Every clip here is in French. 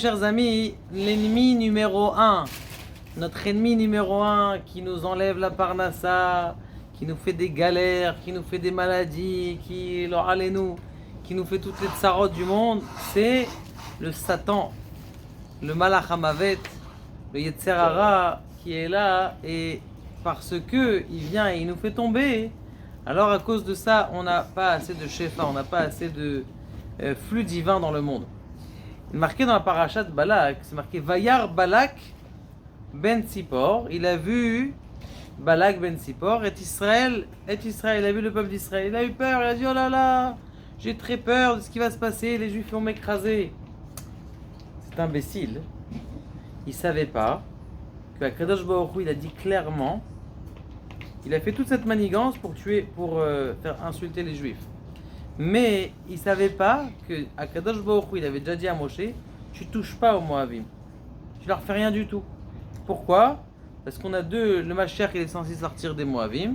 Chers amis, l'ennemi numéro un, notre ennemi numéro un qui nous enlève la parnassa, qui nous fait des galères, qui nous fait des maladies, qui nous fait toutes les tsarotes du monde, c'est le Satan, le Malach Hamavet, le Yetzer Hara qui est là, et parce que il vient et il nous fait tomber, alors à cause de ça, on n'a pas assez de shefa, on n'a pas assez de flux divin dans le monde. Marqué dans la parasha de Balak, c'est marqué Vayar Balak ben Tzipor. Il a vu Balak ben Tzipor et Israël, il a vu le peuple d'Israël. Il a eu peur, il a dit oh là là, j'ai très peur de ce qui va se passer, les Juifs vont m'écraser. C'est imbécile. Il savait pas que Akadosh Baruch Hu, il a dit clairement, il a fait toute cette manigance pour faire insulter les Juifs. Mais il savait pas que Akadosh Baruch Hu, il avait déjà dit à Moshe, tu touches pas aux Moabim, tu leur fais rien du tout. Pourquoi? Parce qu'on a le Mashiach, il est censé sortir des Moabim,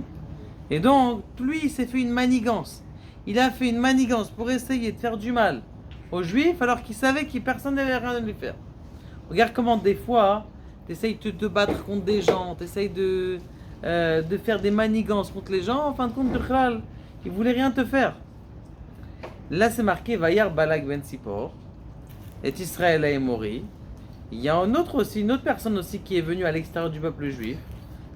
et donc lui il s'est fait une manigance. Il a fait une manigance pour essayer de faire du mal aux Juifs alors qu'il savait que personne n'avait rien à lui faire. Regarde comment des fois tu essayes de te battre contre des gens, tu essayes de faire des manigances contre les gens, en fin de compte de Khlal, ils voulaient rien te faire. Là, c'est marqué Vayar Balak ben Tzipor et Israël a Émori. Il y a une autre personne aussi qui est venue à l'extérieur du peuple juif.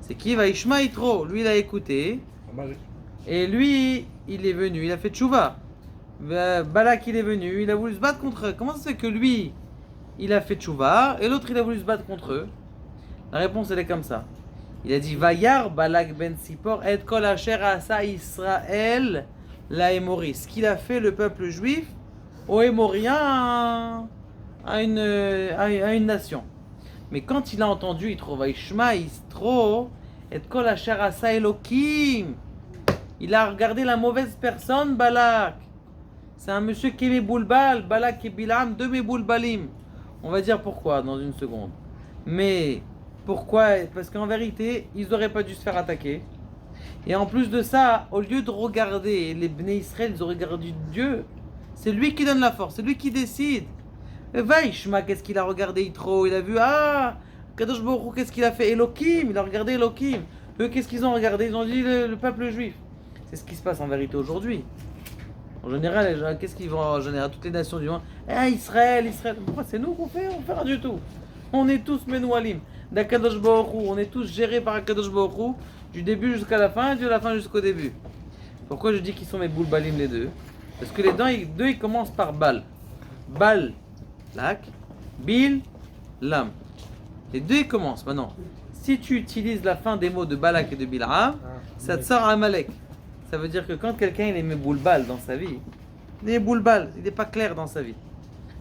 C'est qui va Ishma Yitro. Lui, il a écouté. Et lui, il est venu, il a fait tchouva. Balak, il est venu, il a voulu se battre contre eux. Comment ça se fait que lui, il a fait tchouva et l'autre, il a voulu se battre contre eux? La réponse, elle est comme ça. Il a dit Vayar Balak ben Tzipor et kol asher asa Israël. La Émori, ce qu'il a fait le peuple juif aux Émoriens à une nation. Mais quand il a entendu, il trouve Ishma, Istro, et Kol Asher Asa Elokim. Il a regardé la mauvaise personne, Balak. C'est un monsieur qui est Méboulbal, Balak et Bilam, deux Méboulbalim. On va dire pourquoi dans une seconde. Mais pourquoi? Parce qu'en vérité, ils n'auraient pas dû se faire attaquer. Et en plus de ça, au lieu de regarder les Bnei Israël, ils ont regardé Dieu. C'est lui qui donne la force, c'est lui qui décide. Vaishma, qu'est-ce qu'il a regardé Yitro? Il a vu, Kadosh Baruch Hu, qu'est-ce qu'il a fait? Elohim, il a regardé Elohim. Eux, qu'est-ce qu'ils ont regardé? Ils ont dit le peuple juif. C'est ce qui se passe en vérité aujourd'hui. En général, les gens, qu'est-ce qu'ils vont en général? Toutes les nations du monde. Israël. Pourquoi c'est nous qu'on fait? On fait rien du tout. On est tous Menoualim. D'Akadosh Baruch Hu, on est tous gérés par Akadosh Baruch Hu. Du début jusqu'à la fin et de la fin jusqu'au début. Pourquoi je dis qu'ils sont mes boulbalim les deux? Parce que les deux ils commencent par bal. Bal, lak, bil, lam. Les deux ils commencent. Maintenant, si tu utilises la fin des mots de balak et de bil'am, ça te sort Amalek. Ça veut dire que quand quelqu'un il est mes boulbal dans sa vie, il est boulbal, il n'est pas clair dans sa vie.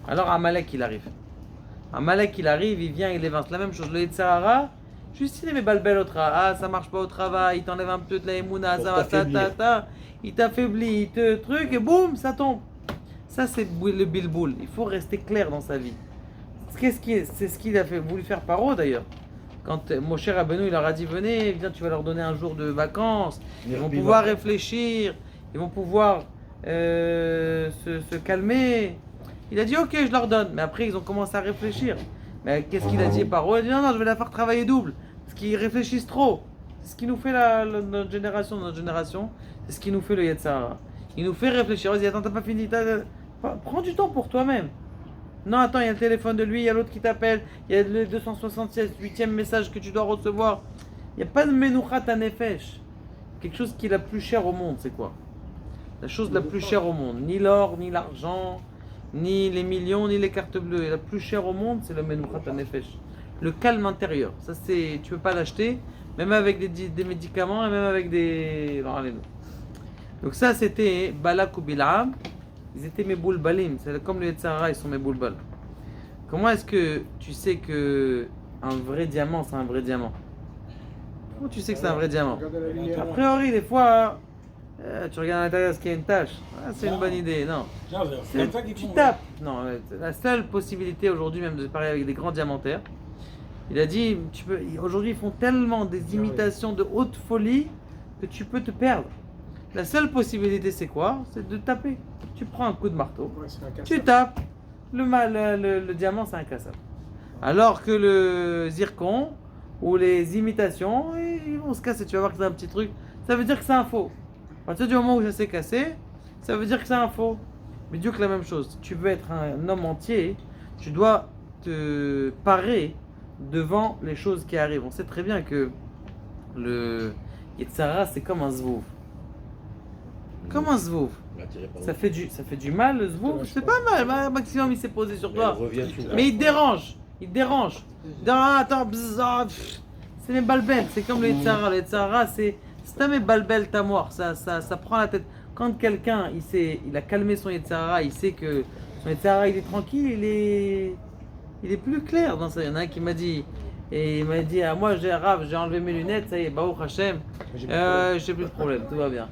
Alors Amalek il arrive. Amalek il arrive, il vient, il évince la même chose. Le Yetzer Hara, juste il est mes balbel au travail, ça marche pas au travail, il t'enlève un peu de la émouna, ça va, il t'affaiblit, il te truc, et boum, ça tombe. Ça c'est le bilboul, il faut rester clair dans sa vie. C'est ce qu'il a voulu faire Paro d'ailleurs. Quand Moshe Rabbeinu il leur a dit venez, viens, tu vas leur donner un jour de vacances, ils vont pouvoir réfléchir, ils vont pouvoir se calmer. Il a dit ok, je leur donne, mais après ils ont commencé à réfléchir. Mais qu'est-ce qu'il a dit Paro? Il a dit non, je vais la faire travailler double. Parce qu'ils réfléchissent trop. C'est ce qui nous fait notre génération. C'est ce qui nous fait le Yetzer Hara. Il nous fait réfléchir. Vas-y, attends, t'as pas fini. Prends du temps pour toi-même. Non, attends, il y a le téléphone de lui, il y a l'autre qui t'appelle. Il y a le 268e message que tu dois recevoir. Il n'y a pas de Menouchat Nefesh. Quelque chose qui est la plus chère au monde, c'est quoi? La chose la plus chère au monde. Ni l'or, ni l'argent, ni les millions, ni les cartes bleues. Et la plus chère au monde, c'est le Menouchat Nefesh. Le calme intérieur. Ça, tu peux pas l'acheter, même avec des médicaments et même avec des... Non, allez, non. Donc ça, c'était Balak ou Bil'am. Ils étaient mes boulbalim. C'est comme le Yetzer Hara, ils sont mes boulbal. Comment est-ce que tu sais que un vrai diamant, c'est un vrai diamant? Comment tu sais que c'est un vrai diamant? A priori, des fois... tu regardes à l'intérieur, est-ce qu'il y a une tache? C'est une bonne idée, non. Tu tapes. Non, la seule possibilité aujourd'hui, même de parler avec des grands diamantaires, il a dit, aujourd'hui ils font tellement des imitations de haute folie que tu peux te perdre. La seule possibilité c'est quoi? C'est de taper. Tu prends un coup de marteau, tu tapes, le diamant c'est incassable. Alors que le zircon ou les imitations, ils vont se casser. Tu vas voir que c'est un petit truc. Ça veut dire que c'est un faux. À partir du moment où ça s'est cassé, ça veut dire que c'est un faux. Mais Dieu que la même chose. Si tu veux être un homme entier, tu dois te parer devant les choses qui arrivent. On sait très bien que le Yetzara c'est comme un zvouv. Comme un zvouv. Ça fait du mal le zvouv. C'est pas mal. Maximum il s'est posé sur toi. Mais il te dérange. Il te dérange. Attends, c'est mes balbelles. C'est comme le Yetzara. Le Yetzara c'est mes balbelles ta mort. Ça prend la tête. Quand quelqu'un il a calmé son Yetzara, il sait que son Yetzara il est tranquille, il est plus clair dans ça. Il y en a un qui m'a dit, moi j'ai enlevé mes lunettes, ça y est, Baruch Hashem, j'ai plus de problème, tout va bien.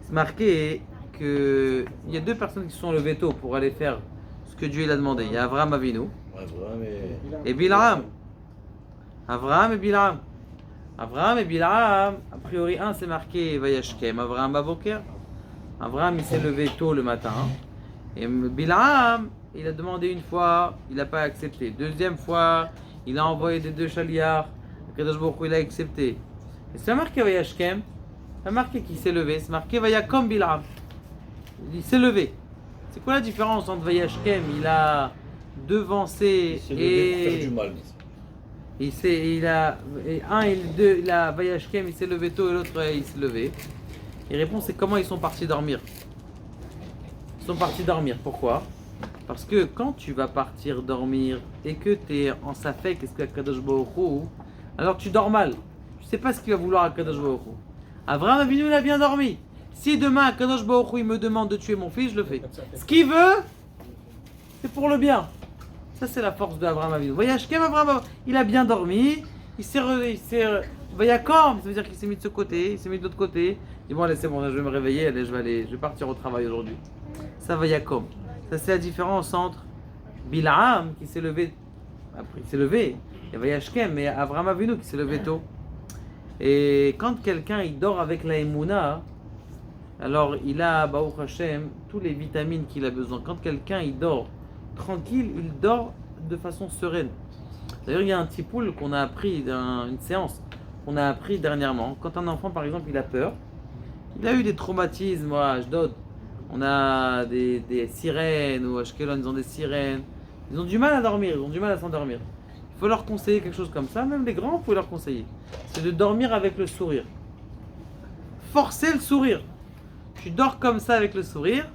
C'est marqué qu'il y a deux personnes qui se sont levées tôt pour aller faire ce que Dieu il a demandé. Il y a Avraham Avinu et Bil'am. Avraham et Bil'am. Avraham et Bil'am, a priori un c'est marqué Vayashkem, Avraham Baboker. Avraham il s'est levé tôt le matin. Et Bil'am, il a demandé une fois, il n'a pas accepté. Deuxième fois, il a envoyé des deux chaliards. Kadosh Baruch Hu, il a accepté. Et c'est marqué Vayashkem, c'est marqué qu'il s'est levé. C'est marqué Vayakom Bil'am. Il s'est levé. C'est quoi la différence entre Vayashkem, il a devancé et faire du mal. il a Vayashkem, il s'est levé tôt et l'autre il s'est levé. Il répond c'est comment ils sont partis dormir. Ils sont partis dormir, pourquoi? Parce que quand tu vas partir dormir et que tu es en safek, qu'est-ce que Kadosh Baruch Hu, alors tu dors mal. Tu sais pas ce qu'il va vouloir à Kadosh Baruch Hu. Avraham Avinu il a bien dormi. Si demain Kadosh Baruch Hu il me demande de tuer mon fils, je le fais. Ce qu'il veut, c'est pour le bien. Ça c'est la force de Avraham Avinu. Vayashkem Avraham, il a bien dormi. Il s'est Vayakom, ça veut dire qu'il s'est mis de ce côté, il s'est mis de l'autre côté. Il dit bon allez c'est bon, je vais me réveiller, allez, je vais partir au travail aujourd'hui. Ça Vayakom. Ça c'est la différence entre Bil'am qui s'est levé, après il s'est levé, et Vayashkem, mais Avraham Avinu qui s'est levé tôt. Et quand quelqu'un il dort avec la Emouna, alors il a Baruch Hashem tous les vitamines qu'il a besoin. Quand quelqu'un il dort tranquille, il dort de façon sereine. D'ailleurs il y a un petit poule qu'on a appris dans une séance qu'on a appris dernièrement. Quand un enfant par exemple il a peur, il a eu des traumatismes à Ashdod. On a des sirènes, ou à Ashkelon, ils ont des sirènes. Ils ont du mal à dormir, ils ont du mal à s'endormir. Il faut leur conseiller quelque chose comme ça, même les grands, il faut leur conseiller. C'est de dormir avec le sourire. Forcer le sourire. Tu dors comme ça avec le sourire.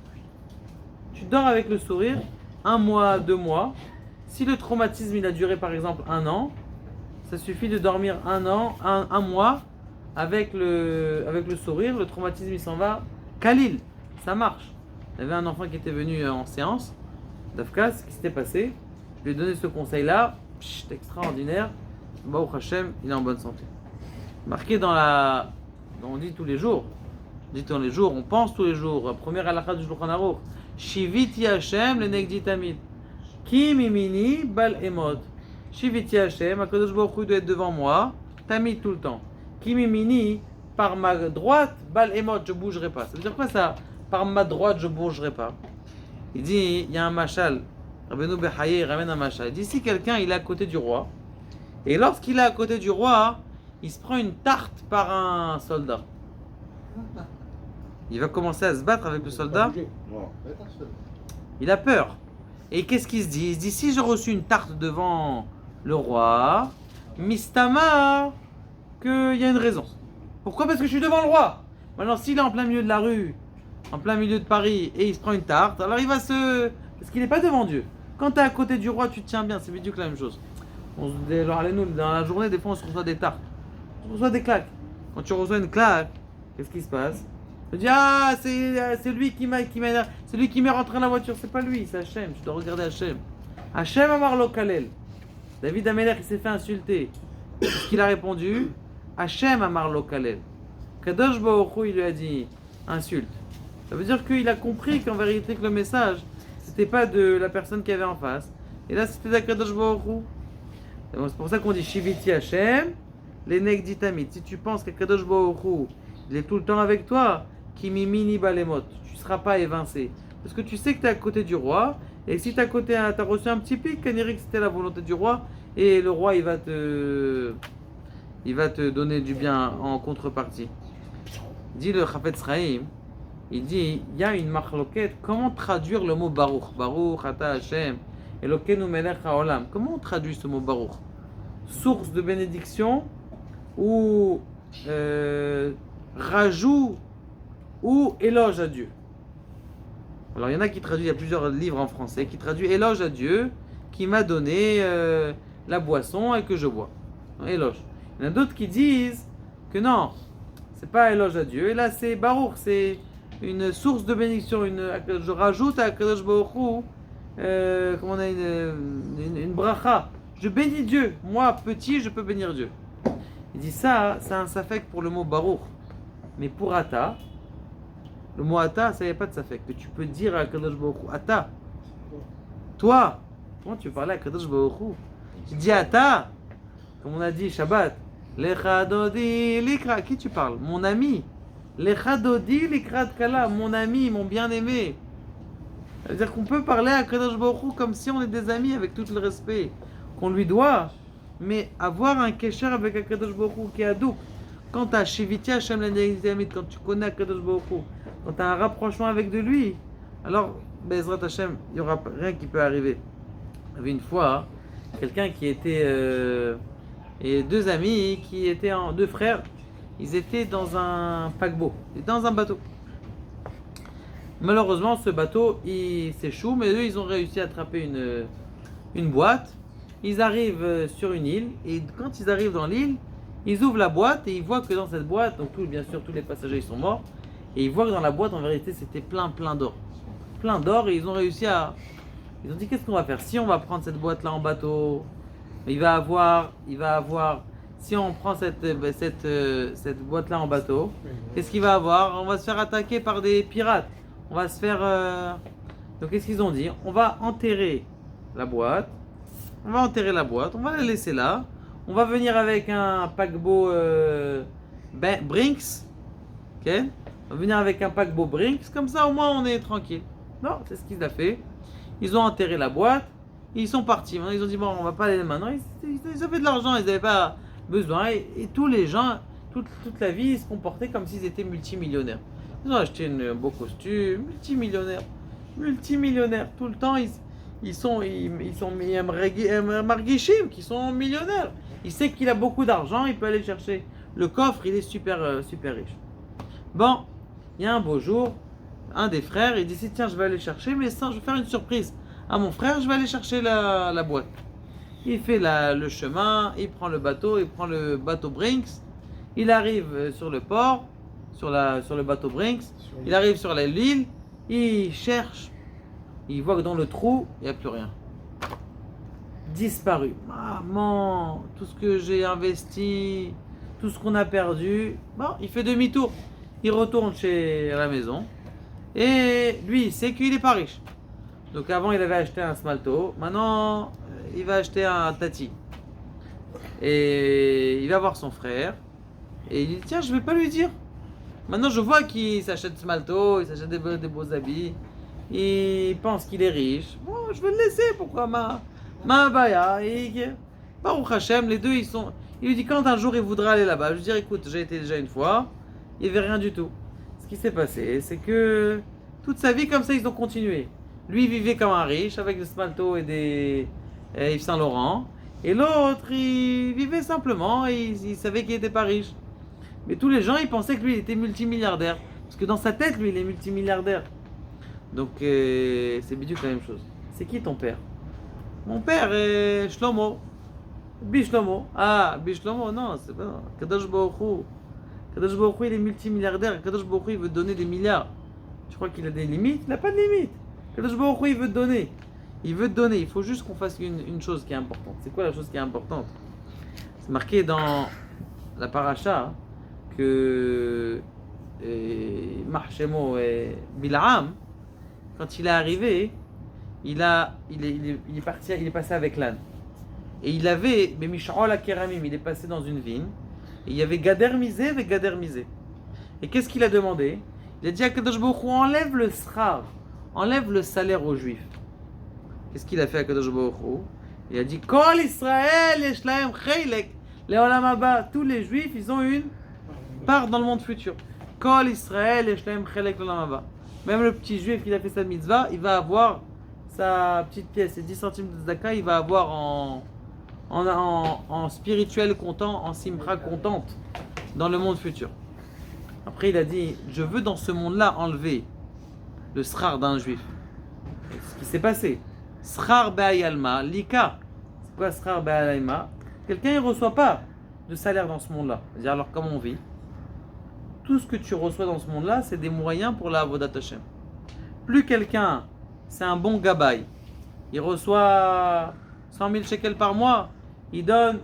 Tu dors avec le sourire, 1 mois, 2 mois. Si le traumatisme il a duré par exemple 1 an, ça suffit de dormir 1 an, un mois avec le sourire. Le traumatisme il s'en va. Khalil. Ça marche. Il y avait un enfant qui était venu en séance d'Afka, ce qui s'était passé. Je lui ai donné ce conseil-là, extraordinaire. Baruch Hashem, il est en bonne santé. Marqué on dit tous les jours. On pense tous les jours. La première halakha du Shulchan Aruch. Shiviti Hashem le negdi tamid. Ki mimini bal emod. Shiviti Hashem, HaKadosh Baruch Hu doit être devant moi, tamid tout le temps. Ki mimini, par ma droite, bal emod, je bougerai pas. Ça veut dire quoi ça? Par ma droite, je ne bougerai pas. Il dit, il y a un machal. Rabbeinu Behaye ramène un machal. Il dit, si quelqu'un il est à côté du roi, et lorsqu'il est à côté du roi, il se prend une tarte par un soldat. Il va commencer à se battre avec le soldat. Il a peur. Et qu'est-ce qu'il se dit? Il se dit, si j'ai reçu une tarte devant le roi, Mistama, qu'il y a une raison. Pourquoi? Parce que je suis devant le roi. Maintenant, s'il est en plein milieu de la rue, en plein milieu de Paris, et il se prend une tarte, alors il va se... Parce qu'il n'est pas devant Dieu. Quand tu es à côté du roi, tu te tiens bien, c'est vidéo que la même chose. Nous, dans la journée, des fois, on se reçoit des tartes. On reçoit des claques. Quand tu reçois une claque, qu'est-ce qui se passe? Tu te dis, ah, c'est lui qui m'a c'est lui qui m'est rentré dans la voiture. C'est pas lui, c'est Hachem, tu dois regarder Hachem. Hachem Amar Lo Kalel. David Ameler, il s'est fait insulter. Qu'est-ce qu'il a répondu? Hachem Amar Lo Kalel. Kadosh Baruch Hu, il lui a dit, insulte. Ça veut dire qu'il a compris qu'en vérité que le message, c'était pas de la personne qui avait en face. Et là, c'était d'Akadosh Baruch Hu. C'est pour ça qu'on dit Shiviti Hashem, les negdi tamid. Si tu penses qu'Akadosh Baruch Hu, il est tout le temps avec toi, Kimi mini balemot, tu ne seras pas évincé. Parce que tu sais que tu es à côté du roi, Et si t'as reçu un petit pic, on dirait que c'était la volonté du roi, et le roi il va te donner du bien en contrepartie. Dit le Chafetz Chaim, il dit, il y a une marloquette, comment traduire le mot Baruch? Baruch, Ata Hashem, Elokeinu melech haolam. Comment on traduit ce mot Baruch? Source de bénédiction ou rajout ou éloge à Dieu. Alors il y en a qui traduisent, il y a plusieurs livres en français qui traduisent éloge à Dieu qui m'a donné la boisson et que je bois. Éloge. Il y en a d'autres qui disent que non, c'est pas éloge à Dieu. Et là c'est Baruch, c'est une source de bénédiction. Je rajoute à Kadosh Baruch Hu, comment on a une bracha. Je bénis Dieu. Moi petit, je peux bénir Dieu. Il dit ça, c'est un safek pour le mot Baruch. Mais pour Ata, le mot Ata, ça n'y a pas de safek. Que tu peux dire à Kadosh Baruch Hu, Ata, toi, comment tu parles à Kadosh Baruch Hu? Tu dis Ata, comme on a dit Shabbat, Lecha Dodi Likra, qui tu parles? Mon ami. Lecha Dodi Likra Kala, mon ami, mon bien-aimé. Ça veut dire qu'on peut parler à Kadosh Baruch Hu comme si on est des amis avec tout le respect qu'on lui doit. Mais avoir un kesher avec Akadosh Baruch Hu qui est adouk, quand tu as Shiviti Hashem l'Anayizamit, quand tu connais Akadosh Baruch Hu, quand tu as un rapprochement avec de lui, alors, Bezrat Hashem, il n'y aura rien qui peut arriver. Il y avait une fois quelqu'un qui était. Et deux amis qui étaient deux frères, ils étaient dans un paquebot, ils étaient dans un bateau. Malheureusement, ce bateau, il s'échoue, mais eux, ils ont réussi à attraper une boîte. Ils arrivent sur une île, et quand ils arrivent dans l'île, ils ouvrent la boîte et ils voient que dans cette boîte, donc bien sûr tous les passagers ils sont morts, et ils voient que dans la boîte en vérité c'était plein d'or. Plein d'or, et ils ont réussi à... Ils ont dit qu'est-ce qu'on va faire? Si on va prendre cette boîte là en bateau, il va avoir... Si on prend cette boîte là en bateau, qu'est-ce qu'il va avoir? On va se faire attaquer par des pirates. On va se faire... Donc qu'est-ce qu'ils ont dit? On va enterrer la boîte. On va enterrer la boîte, on va la laisser là. On va venir avec un paquebot Brinks. Ok? On va venir avec un paquebot Brinks, comme ça au moins on est tranquille. Non, c'est ce qu'ils ont fait. Ils ont enterré la boîte, ils sont partis. Ils ont dit bon, on va pas aller maintenant. Ils avaient de l'argent, ils n'avaient pas besoin. Et tous les gens, toute la vie, ils se comportaient comme s'ils étaient multimillionnaires. Ils ont acheté un beau costume, multimillionnaires. Tout le temps, ils sont marguishim qui sont millionnaires. Il sait qu'il a beaucoup d'argent, il peut aller chercher le coffre, il est super riche. Bon, il y a un beau jour, un des frères, il décide tiens je vais aller chercher, mais je vais faire une surprise à mon frère, je vais aller chercher la boîte. Il fait le chemin, il prend le bateau Brinks, il arrive sur le port, sur le bateau Brinks, il arrive sur l'île, il cherche. Il voit que dans le trou, il n'y a plus rien. Disparu. Maman, tout ce que j'ai investi, tout ce qu'on a perdu. Bon, il fait demi-tour. Il retourne chez la maison. Et lui, il sait qu'il n'est pas riche. Donc avant, il avait acheté un smalto. Maintenant, il va acheter un tati. Et il va voir son frère. Et il dit, tiens, je ne vais pas lui dire. Maintenant, je vois qu'il s'achète smalto, il s'achète des beaux habits. Il pense qu'il est riche. Bon, je vais le laisser. Pourquoi ma baya? Baruch Hashem, les deux, il lui dit quand un jour il voudra aller là-bas. Je lui dis écoute, j'ai été déjà une fois. Il n'y avait rien du tout. Ce qui s'est passé, c'est que toute sa vie comme ça, ils ont continué. Lui il vivait comme un riche avec des smalto et des Yves Saint Laurent. Et l'autre, il vivait simplement et il savait qu'il n'était pas riche. Mais tous les gens, ils pensaient que lui, il était multimilliardaire. Parce que dans sa tête, lui, il est multimilliardaire. Donc, c'est bidou la même chose. C'est qui ton père? Mon père est Shlomo. Bishlomo. Ah, Bishlomo, non, c'est pas. Kadosh Baruch Hu. Kadosh Baruch Hu, il est multimilliardaire. Kadosh Baruch Hu, il veut te donner des milliards. Tu crois qu'il a des limites? Il n'a pas de limites. Kadosh Baruch Hu, il veut te donner. Il veut te donner. Il faut juste qu'on fasse une chose qui est importante. C'est quoi la chose qui est importante? C'est marqué dans la paracha que Marshemo et Bil'am, quand il est arrivé, il est passé avec l'âne. Et il avait, mais Mish'ol HaKeramim, il est passé dans une vigne. Et il y avait Gader Misé avec Gader Misé. Et qu'est-ce qu'il a demandé? Il a dit à Kadosh Baruch Hu, enlève le srar, enlève le salaire aux Juifs. Qu'est-ce qu'il a fait à Kadosh Baruch Hu? Il a dit Kol Israël yesh lahem cheilek leolam haba. Tous les juifs, ils ont une part dans le monde futur. Kol Israël yesh lahem cheilek leolam haba. Même le petit juif qui a fait sa mitzvah, il va avoir sa petite pièce, ses 10 centimes de tzedaka, il va avoir en spirituel content, en simcha contente, dans le monde futur. Après, il a dit, je veux dans ce monde-là enlever le srar d'un juif. Et ce qui s'est passé, srar be'ayalma, lika. C'est quoi srar be'ayalma? Quelqu'un ne reçoit pas de salaire dans ce monde-là. C'est-à-dire, alors comment on vit? Tout ce que tu reçois dans ce monde-là, c'est des moyens pour la avodat Hashem. Plus quelqu'un, c'est un bon gabaï, il reçoit 100 000 shekels par mois, il donne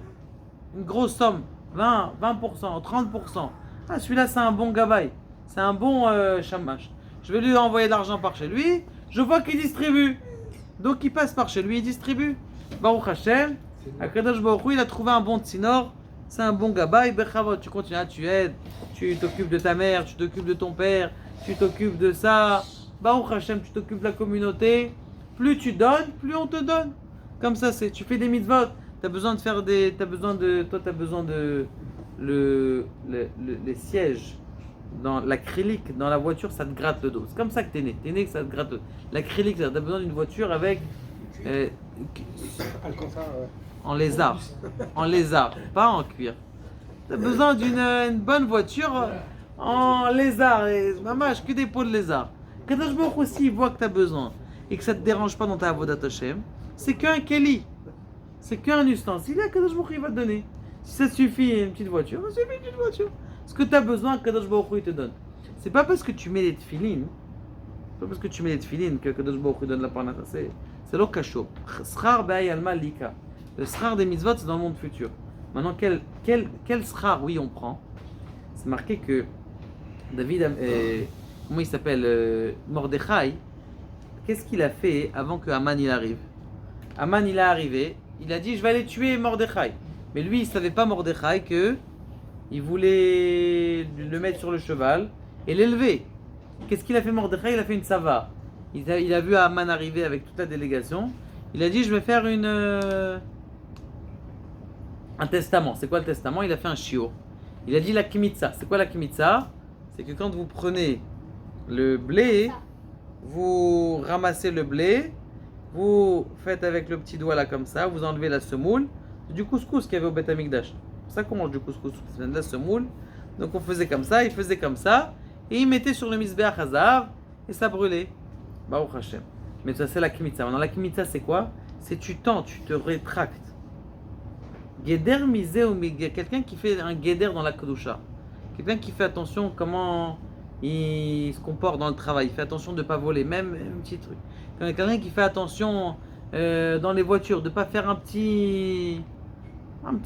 une grosse somme, 20%, 30%. Ah, celui-là, c'est un bon gabaï, c'est un bon shamash. Je vais lui envoyer de l'argent par chez lui, je vois qu'il distribue. Donc il passe par chez lui, il distribue. Baruch Hashem, Akadosh Baruch Hu, il a trouvé un bon tsinor, c'est un bon gabaï, bechavot, tu continues, tu aides, tu t'occupes de ta mère, tu t'occupes de ton père, tu t'occupes de ça. Baruch Hashem, tu t'occupes de la communauté. Plus tu donnes, plus on te donne. Comme ça, c'est. Tu fais des mitzvot. T'as besoin de faire des. Toi, t'as besoin de les sièges dans l'acrylique dans la voiture, ça te gratte le dos. C'est comme ça que t'es né. T'es né que ça te gratte le dos. L'acrylique, t'as besoin d'une voiture avec en lézard, pas en cuir. T'as besoin d'une bonne voiture en lézard, et mamage, que des peaux de lézard. Kadosh Baruch Hu aussi, il voit que tu as besoin et que ça ne te dérange pas dans ta avodat Hashem, c'est qu'un keli, c'est qu'un ustensile, Kadosh Baruch Hu il va te donner. Si ça suffit une petite voiture, ça suffit une petite voiture. Ce que tu as besoin, Kadosh Baruch Hu il te donne. C'est pas parce que tu mets les tefilines, que Kadosh Baruch Hu donne la parnassa, c'est l'okasho. Srar be'ayalma lika. Le srar des mitzvot, c'est dans le monde futur. Maintenant, quel srar, oui, on prend? C'est marqué que David, comment il s'appelle, Mordechai, qu'est-ce qu'il a fait avant que Haman il arrive? Haman il est arrivé, il a dit je vais aller tuer Mordechai. Mais lui il savait pas Mordechai que il voulait le mettre sur le cheval et l'élever. Qu'est-ce qu'il a fait Mordechai? Il a fait une sava. Il a vu Haman arriver avec toute la délégation. Il a dit je vais faire un testament. C'est quoi le testament? Il a fait un shiur. Il a dit la kimitza. C'est quoi la kimitza? C'est que quand vous prenez le blé, vous ramassez le blé, vous faites avec le petit doigt là comme ça, vous enlevez la semoule, c'est du couscous qu'il y avait au Beth Amikdash. C'est pour ça qu'on mange du couscous, c'est de la semoule. Donc on faisait comme ça, il faisait comme ça, et il mettait sur le misbeach hazav, et ça brûlait. Baruch Hashem. Mais ça c'est la kimitza. Maintenant la kimitza c'est quoi? C'est tu tends, tu te rétractes. Geder misé ou quelqu'un qui fait un geder dans la kedusha. Quelqu'un qui fait attention comment il se comporte dans le travail, il fait attention de ne pas voler, même un petit truc. Quelqu'un qui fait attention dans les voitures, de ne pas faire un petit...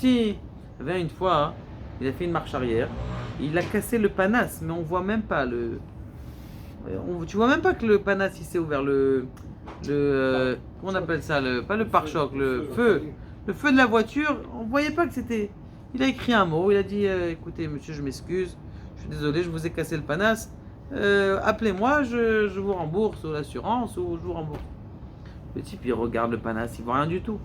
Il y avait une fois, hein, il a fait une marche arrière, il a cassé le panace, mais on voit même pas le... tu vois même pas que le panace il s'est ouvert, comment on appelle ça, pas le pare-choc, le feu de la voiture, on voyait pas que c'était... Il a écrit un mot, il a dit écoutez monsieur, je m'excuse, je suis désolé, je vous ai cassé le panace, appelez-moi, je vous rembourse ou l'assurance ou je vous rembourse. Le type il regarde le panace, il voit rien du tout.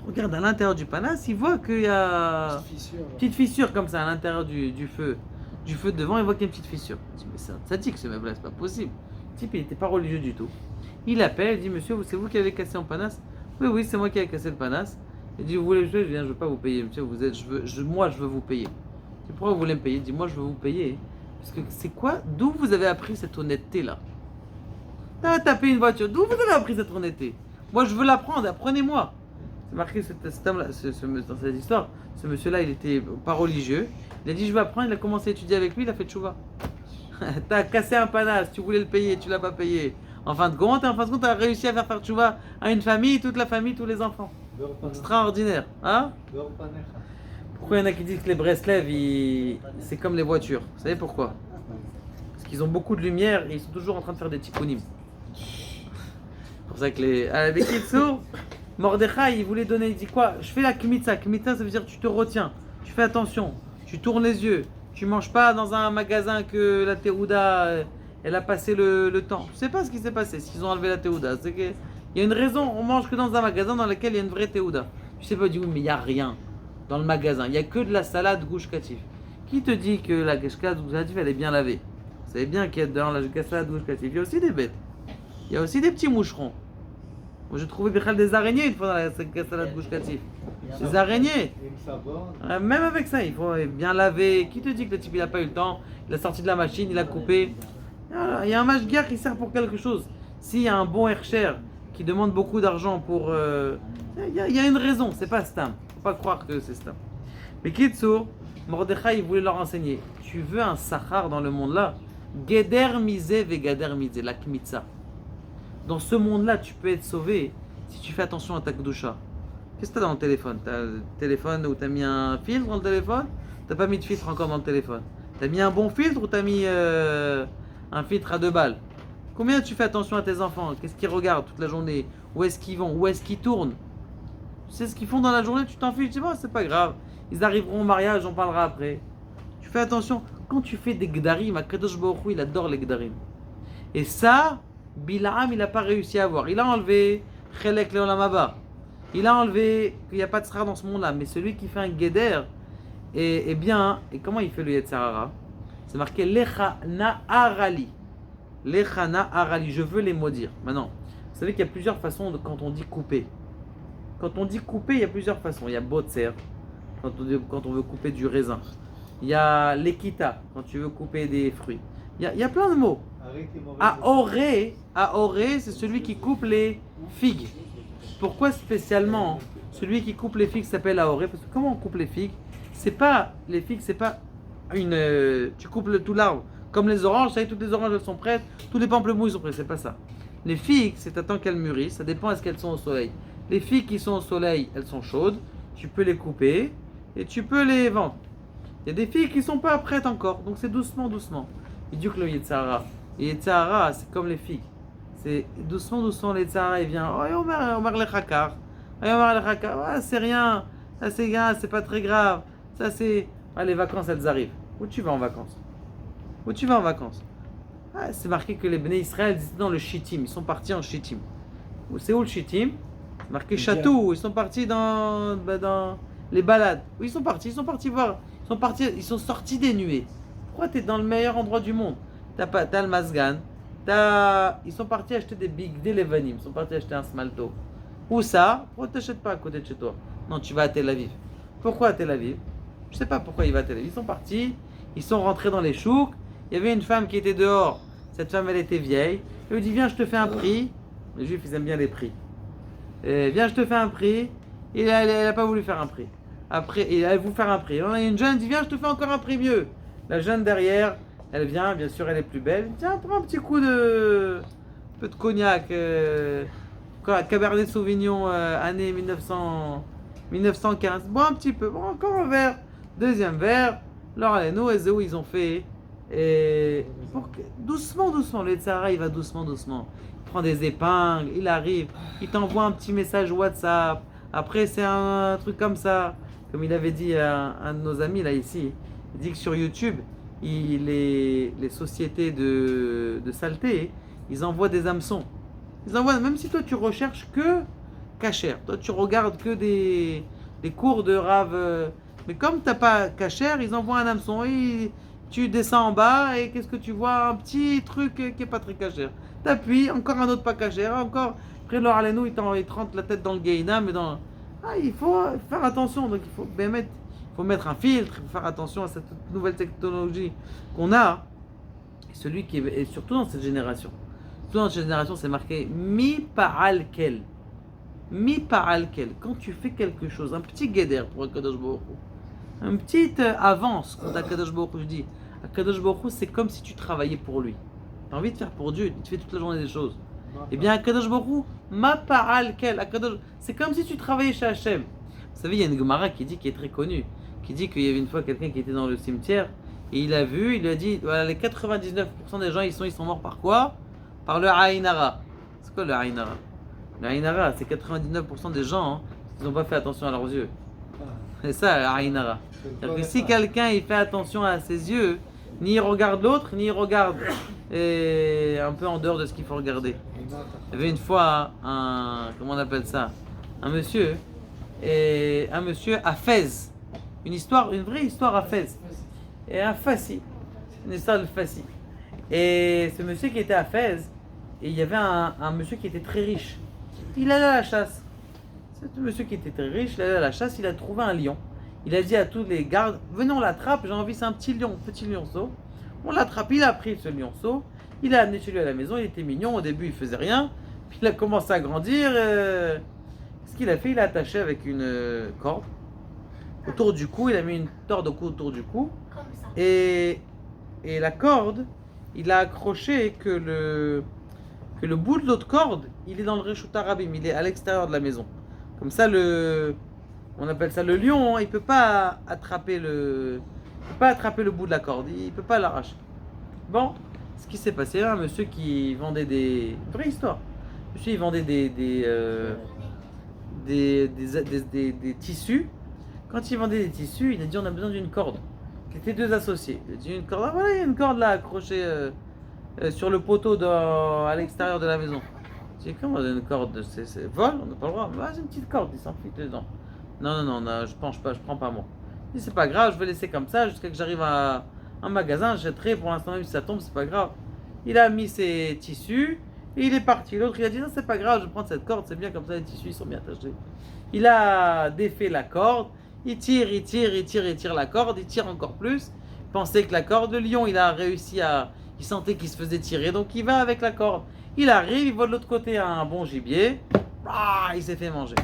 Il regarde à l'intérieur du panace, il voit qu'il y a une petite fissure comme ça à l'intérieur du feu de devant, il voit qu'il y a une petite fissure. Il dit mais c'est sadique ce mec-là, c'est pas possible. Le type il n'était pas religieux du tout. Il appelle, il dit monsieur, c'est vous qui avez cassé mon panace? Oui, c'est moi qui ai cassé le panace. Il dit vous voulez jouer? Je veux pas vous payer, monsieur, moi je veux vous payer. Je dis pourquoi vous voulez me payer? Il dit moi je veux vous payer. Parce que c'est quoi? D'où vous avez appris cette honnêteté là? T'as tapé une voiture, d'où vous avez appris cette honnêteté? Moi je veux l'apprendre, apprenez-moi. C'est marqué dans cette histoire, ce monsieur là il était pas religieux. Il a dit je veux apprendre, il a commencé à étudier avec lui, il a fait tchouva. T'as cassé un panace, tu voulais le payer, tu l'as pas payé. En fin de compte, t'as réussi à faire tchouva à une famille, toute la famille, tous les enfants. Extraordinaire, hein? Pourquoi il y en a qui disent que les Breslev, c'est comme les voitures? Vous savez pourquoi? Parce qu'ils ont beaucoup de lumière et ils sont toujours en train de faire des tikkunim. C'est pour ça que avec Kitsour, Mordechai, il voulait donner, il dit quoi? Je fais la kmitza. Kmitza, ça veut dire tu te retiens, tu fais attention, tu tournes les yeux, tu manges pas dans un magasin que la Théouda, elle a passé le temps. Je sais pas ce qui s'est passé, s'ils ont enlevé la Théouda. C'est qu'il Il y a une raison, on mange que dans un magasin dans lequel il y a une vraie théouda. Je sais pas, dis oui, mais il n'y a rien dans le magasin. Il n'y a que de la salade gouche katif. Qui te dit que la salade gouche katif, elle est bien lavée? Vous savez bien qu'il y a dans la salade gouche katif, il y a aussi des bêtes. Il y a aussi des petits moucherons. Moi, j'ai trouvé des araignées une fois dans la salade gouche katif. Des araignées. Même avec ça, il faut bien laver. Qui te dit que le type il n'a pas eu le temps? Il a sorti de la machine, il a coupé. Il y a un mashgiach qui sert pour quelque chose. S'il y a un bon hercher qui demande beaucoup d'argent pour... il y a une raison, c'est pas Stam. Faut pas croire que c'est Stam. Mais Kitsour, Mordechai, il voulait leur enseigner. Tu veux un sachar dans le monde-là? Geder misé ve gader misé, la kmitza. Dans ce monde-là, tu peux être sauvé si tu fais attention à ta kedusha. Qu'est-ce que tu as dans le téléphone? Tu as le téléphone où tu as mis un filtre dans le téléphone? Tu pas mis de filtre encore dans le téléphone? Tu as mis un bon filtre ou tu as mis un filtre à 2 balles? Combien tu fais attention à tes enfants? Qu'est-ce qu'ils regardent toute la journée? Où est-ce qu'ils vont? Où est-ce qu'ils tournent? Tu sais ce qu'ils font dans la journée, tu t'en fiches, tu sais pas, c'est pas grave. Ils arriveront au mariage, on parlera après. Tu fais attention. Quand tu fais des gdarim, Akadosh Baruch Hu, il adore les gdarim. Et ça, Bilaam, il n'a pas réussi à avoir. Il a enlevé Chelek Leolam Haba. Il a enlevé qu'il n'y a pas de sera dans ce monde-là. Mais celui qui fait un Geder, est bien. Et comment il fait le Yetzirara? C'est marqué Lecha na arali. Lecha na arali. Je veux les maudire. Maintenant, vous savez qu'il y a plusieurs façons quand on dit couper. Quand on dit couper, il y a plusieurs façons. Il y a Botzer, quand on veut couper du raisin. Il y a l'Ekita, quand tu veux couper des fruits. Il y a plein de mots. Aoré, c'est celui qui coupe les figues. Pourquoi spécialement celui qui coupe les figues s'appelle Aoré? Parce que comment on coupe les figues? C'est pas les figues, c'est pas une. Tu coupes tout l'arbre. Comme les oranges, ça y est, toutes les oranges elles sont prêtes, tous les pamplemousses sont prêts. C'est pas ça. Les figues, c'est attends qu'elles mûrissent. Ça dépend est-ce qu'elles sont au soleil. Les figues qui sont au soleil, elles sont chaudes. Tu peux les couper et tu peux les vendre. Il y a des figues qui sont pas prêtes encore, donc c'est doucement, doucement. Et du coup le Yetzirara. Et Yetzirara, c'est comme les figues. C'est doucement, doucement, les Yetzirara, il vient. Oh, Omer le Chakar. Omer le Chakar. C'est rien. Ça, c'est rien, c'est pas très grave. Ça, c'est. Ah, les vacances, elles arrivent. Où tu vas en vacances? Où tu vas en vacances? C'est marqué que les Bnei Israël étaient dans le Shittim. Ils sont partis en Shittim. C'est où le Shittim? C'est marqué château. Ils sont partis dans les balades. Où ils sont partis? Ils sont partis voir. Ils sont sortis des nuées. Pourquoi tu es dans le meilleur endroit du monde? T'as le Mazgan. Ils sont partis acheter des Levanim. Ils sont partis acheter un Smalto. Où ça? Pourquoi tu n'achètes pas à côté de chez toi? Non, tu vas à Tel Aviv. Pourquoi à Tel Aviv? Je sais pas pourquoi il va à Tel Aviv. Ils sont partis. Ils sont rentrés dans les chouks. Il y avait une femme qui était dehors. Cette femme, elle était vieille. Elle lui dit, viens, je te fais un prix. Les Juifs, ils aiment bien les prix. Viens, je te fais un prix. Et elle n'a pas voulu faire un prix. Après, il a voulu faire un prix. On a une jeune, dit, viens, je te fais encore un prix mieux. La jeune derrière, elle vient, bien sûr, elle est plus belle. Tiens, prends un petit coup de... un peu de cognac. Cabernet Sauvignon, année 1915. Bois un petit peu. Bon, encore un verre. Deuxième verre. Alors, nous, ils ont fait... doucement, doucement. Le Yetzirara, il va doucement, doucement. Il prend des épingles, il arrive. Il t'envoie un petit message WhatsApp. Après, c'est un truc comme ça. Comme il avait dit à un de nos amis, là, ici. Il dit que sur YouTube, les sociétés de saleté, ils envoient des hameçons. Ils envoient, même si toi, tu recherches que kasher. Toi, tu regardes que des cours de Rav... mais comme tu n'as pas kasher, ils envoient un hameçon. Tu descends en bas et qu'est-ce que tu vois? Un petit truc qui n'est pas très kasher. T'appuies, encore un autre pas kasher, encore... Après, leur Alenou, il te rentre la tête dans le Gehinna, mais dans... il faut faire attention. Donc, il faut mettre un filtre, il faut faire attention à cette nouvelle technologie qu'on a. Et celui qui est surtout dans cette génération. Surtout dans cette génération, c'est marqué Mi Pa'al Kel. Mi Pa'al Kel. Quand tu fais quelque chose, un petit guéder pour Akadosh Baruch Hu, une petite avance contre Akadosh Baruch Hu, je dis, Akadosh Baruch Hu, c'est comme si tu travaillais pour lui. Tu as envie de faire pour Dieu, tu fais toute la journée des choses. Eh bien, Akadosh Baruch Hu, Ma Pa'al Kel. C'est comme si tu travaillais chez Hachem. Vous savez, il y a une Gemara qui est très connue, qui dit qu'il y avait une fois quelqu'un qui était dans le cimetière et il a vu, il lui a dit, voilà, les 99% des gens, ils sont morts par quoi? Par le Aïnara. C'est quoi le Aïnara? Le Aïnara, c'est 99% des gens, ils n'ont pas fait attention à leurs yeux. C'est ça, le Aïnara. C'est-à-dire que si quelqu'un il fait attention à ses yeux, ni il regarde l'autre, ni il regarde un peu en dehors de ce qu'il faut regarder. Il y avait une fois comment on appelle ça, un monsieur à Fès, une vraie histoire à Fès, et un Fassi, une histoire de Fassi. Et ce monsieur qui était à Fès, et il y avait un monsieur qui était très riche. Il allait à la chasse. Ce monsieur qui était très riche, il allait à la chasse, il a trouvé un lion. Il a dit à tous les gardes, venez on l'attrape, j'ai envie, c'est un petit lionceau. On l'attrape, il a pris ce lionceau, il l'a amené chez lui à la maison, il était mignon, au début il faisait rien, puis il a commencé à grandir. Ce qu'il a fait, il a attaché avec une corde autour du cou, il a mis une corde autour du cou, et la corde, il a accroché que le bout de l'autre corde, il est dans le Reshut Arabim, il est à l'extérieur de la maison. Comme ça, on appelle ça le lion, il peut pas attraper le bout de la corde, il peut pas l'arracher. Bon, ce qui s'est passé, un monsieur qui vendait vraie histoire. Monsieur, il vendait des tissus. Quand il vendait des tissus, il a dit on a besoin d'une corde. C'était deux associés. Il a dit une corde, voilà, il y a une corde là accrochée sur le poteau à l'extérieur de la maison. J'ai dit comment on a une corde, c'est vol, on n'a pas le droit. Ah, c'est une petite corde, il s'en fiche dedans. Non, je prends pas moi. Il dit c'est pas grave, je vais laisser comme ça jusqu'à que j'arrive à un magasin, je jetterai pour l'instant même si ça tombe, c'est pas grave. Il a mis ses tissus et il est parti. L'autre il a dit non c'est pas grave, je vais prendre cette corde, c'est bien comme ça, les tissus ils sont bien attachés. Il a défait la corde, il tire la corde, il tire encore plus. Il pensait que la corde, le lion il a réussi il sentait qu'il se faisait tirer, donc il va avec la corde. Il arrive, il voit de l'autre côté un bon gibier, il s'est fait manger.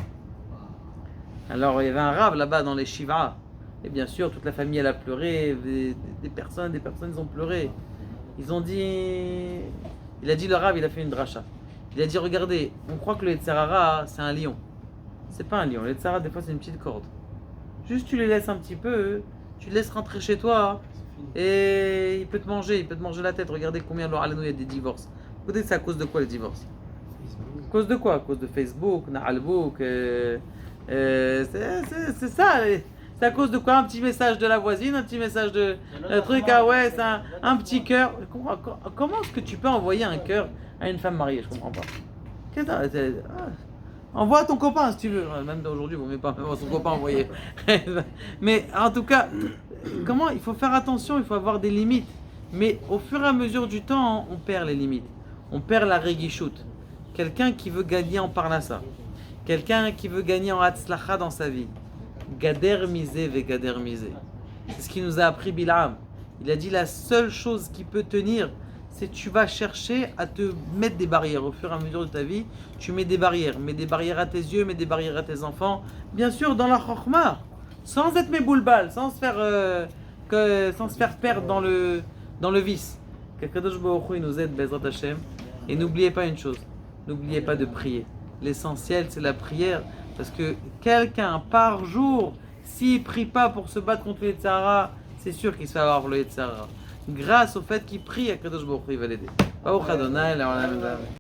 Alors il y avait un rave là-bas dans les Shiva. Et bien sûr, toute la famille elle a pleuré, des personnes ils ont pleuré. Ils ont dit, il a dit le rave, il a fait une dracha. Il a dit regardez, on croit que le Yetzirara c'est un lion. C'est pas un lion, le Yetzirara des fois c'est une petite corde. Juste tu les laisses un petit peu, tu le laisses rentrer chez toi et il peut te manger la tête. Regardez combien il y a des divorces. Vous savez c'est à cause de quoi les divorces? À cause de quoi? À cause de Facebook, Na'albouk, c'est ça. C'est à cause de quoi? Un petit message de la voisine, un petit message de truc, ah ouais, c'est un petit cœur. Comment est-ce que tu peux envoyer un cœur à une femme mariée? Je comprends pas. Envoie à ton copain si tu veux. Même aujourd'hui, vous ne mettez pas même à son copain envoyer. Mais en tout cas, comment il faut faire attention, il faut avoir des limites. Mais au fur et à mesure du temps, on perd les limites. On perd la réguichout. Quelqu'un qui veut gagner en parnassa. Quelqu'un qui veut gagner en hatzlacha dans sa vie. Gader misé ve gader misé. C'est ce qu'il nous a appris Bilam. Il a dit la seule chose qui peut tenir, c'est que tu vas chercher à te mettre des barrières. Au fur et à mesure de ta vie, tu mets des barrières. Mets des barrières à tes yeux, mets des barrières à tes enfants. Bien sûr, dans la chokhmah, sans être mes boulbal, sans se faire perdre dans le vice. Qu'Akadosh Baruch Hu nous aide, Bezrat Hashem. Et n'oubliez pas une chose, n'oubliez pas de prier. L'essentiel, c'est la prière. Parce que quelqu'un, par jour, s'il ne prie pas pour se battre contre le Yetzirara, c'est sûr qu'il se fait avoir le Yetzirara. Grâce au fait qu'il prie, Akadosh Baruch Hu va l'aider.